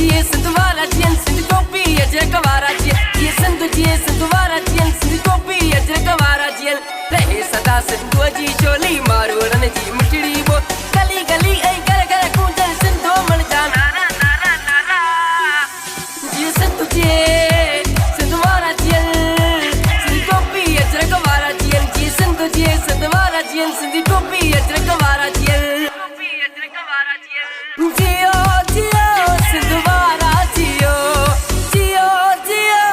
जिए सिंधवारा जियन सिंध टोपी अजरकवारा जियन जिए सिंधवारा जियन सिंध टोपी अजरकवारा जियन रहे सदा सिंधु जी चोली मारो रन जी मिठड़ी वो गली गली ऐ घर घर कूंजन सिंधो मन जाना जिए सिंधु जिए सिंधवारा जियन सिंध टोपी अजरकवारा जियन जिए सिंधवारा जियन सिंध टोपी अजरकवारा जियन जियो जियो सिंधवारा जियो जियो जियो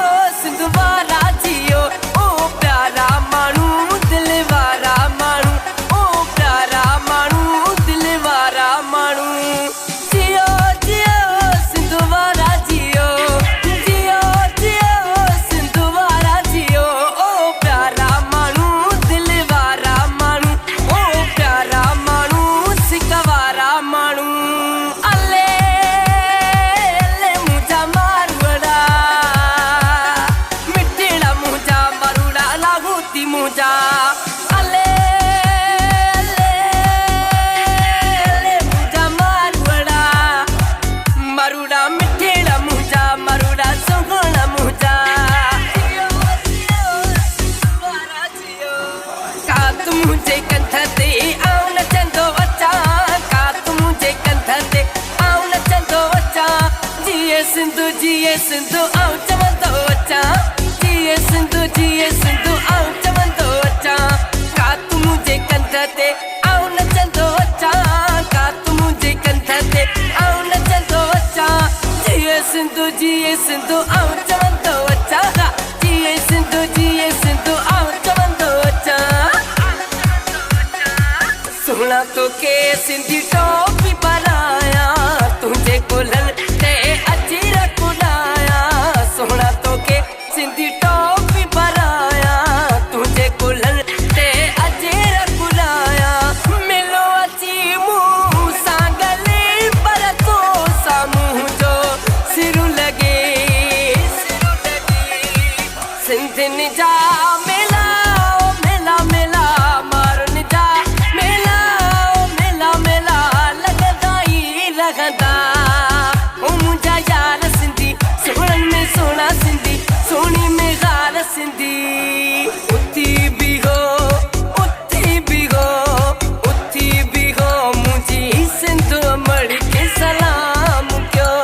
सिंधवारा जियो ओ प्यारा मानू दिल वारा मानू ओ प्यारा मानू दिल वारा मानू जियो जियो सिंधवारा जियो जियो जियो सिंधवारा जियो ओ प्यारा मानू दिल वारा मानू ओ प्यारा मानू सिकवारा मानू सिंधु जिए सिंधु आओ चवंदो अचा जिए सिंधु आओ चवंदो अचा का तू मुझे कंध ते आओ नचंदो अचा का तू मुझे कंध ते आओ नचंदो अचा जिए सिंधु आओ चवंदो अचा जिए सिंधु आओ चवंदो अचा सुना तो के सिंधी टोपी बनाया तुझे कोलन ते अजीरा कुलाया सोना तो के सिंधी टोपी बनाया तुझे कोलन ते अजीरा कुलाया मिलो अची मुंह सांगले पर तो सामू जो सिरु लगे सिंधिन जा मेला मेला मेला मारन जा मेला मेला मेला लगदा ही लगदा ओ मुझा यार सिंधी सोहन में सोना सिंधी सोनी में गार सिंधी उठी भी हो मुझी सिंधु अमड़ के सलाम क्यों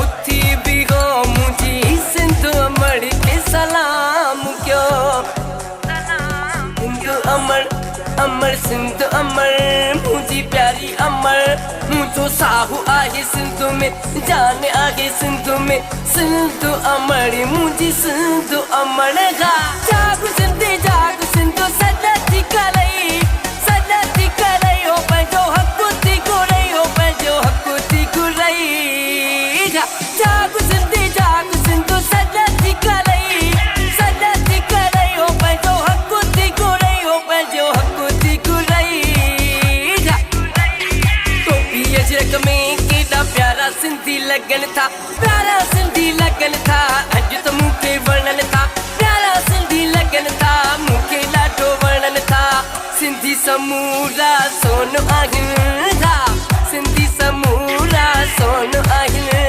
उठी भी हो मुझी सिंधु अमड़ के सलाम क्यों सिंधु अमर अमर सिंधु अमर मुझी प्यारी अमर मुझो साहू आहे सिंधु में जान आहे सिंधु में सिंधु अमर मुझी सिंधु अमर गा जागु सिंधु सदती करई ओ पंहिंजो हक़ थी घुरई ओ पंहिंजो हक़ थी घुरई गा जागु सिंधु सदती करई ओ पंहिंजो हक़ थी घुरई ओ पंहिंजो हक़ थी घुरई गा टोपी अजरक में केॾा प्यारा सिंधी लगन था अॼु त मूंखे वर्णन था प्यारा सिंधी लगन था मूंखे ॾाढो वर्णन था सिंधी समूरा सोन आहिनि सिंधी समूरा सोन आहिनि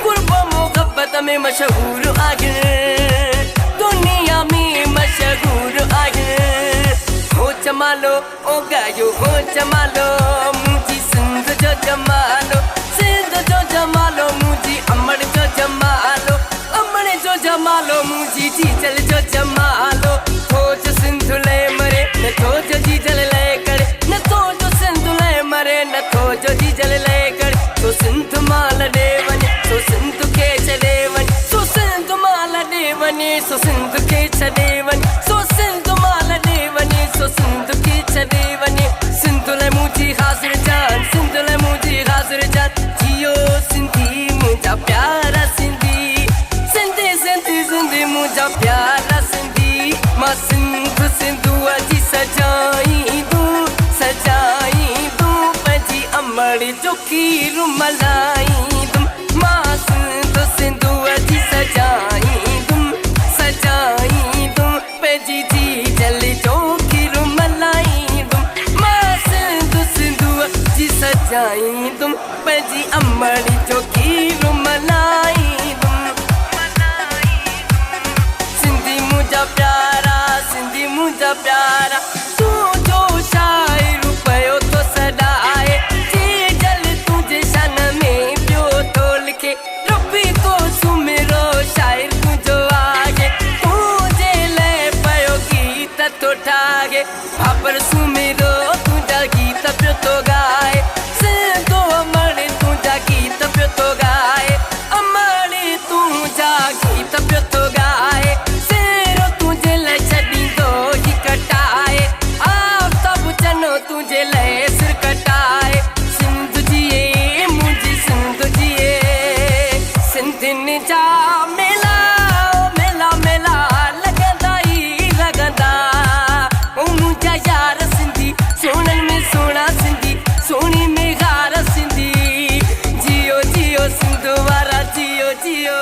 क़ुर्ब मोहब्बत में मशहूर आहिनि दुनिया में मशहूर आहिनि हो जमालो ओ गायो हो जमालो मुंहिंजी सिंध जो जमालो मुंहिंजी अमड़ जो जमालो मुंहिंजी जीजल जो जमालो थोज सिंधु ले मरे न थोज जीजल ले करे न थोज सिंधु ले मरे न थोज जीजल ले करे तो सिंधु माल ॾे वञे तो सिंधु खे छॾे वञे तो सिंधु माल ॾे वञे सो सिंधु खे छॾे वञे सो सिंधु माल ॾे वञे सो सिंधु खे छॾे वञे सिंधु लाइ मुंहिंजी हाज़िर जान सिंधु लाइ मुंहिंजी हाज़िर जान जियो सिंधी मुंहिंजा प्यारा सिंधी मुंहिंजा प्यारा सिंधी मां सिंधु जी सजाई दूं पंहिंजी अमड़ जो खीर मलाई दूं मां सिंधु जी सजाई दूं पंहिंजी जीजल जो खीर मलाई दूं मां सिंधु जी सजाई जाई तुम पंहिंजी अमड़ी जो खीर मलाई तुम सिंधी मुंहिंजा प्यारा सिंधी मुंहिंजा प्यारा तू जो शाइर पयो तो सदाए जी जल तुझे शन में पियो तो लिखे रबी को सुमिरो शाइर तुझो आगे तुझे ले पयो गीत तो ठागे भापर सुमिरो तुझा गीत पियो तो गाए सिंधो अमड़ी तुझा गीत पियो तो गाए अमड़ी तुझा गीत पियो तो गाए सेरो तुझे ले छॾींदो ही कटाए आफ्ताब चनो तुझे ले सिर कटाए सिंध जिए मुंहिंजी सिंध जिए सिंधियुनि जा मेला मेला मेला लॻंदा ई लॻंदा ओ मुंहिंजा यार सिंधी सोननि में सोना सिंधी सोनी में गार सिंधी जियो जियो सिंध वारा जियो जियो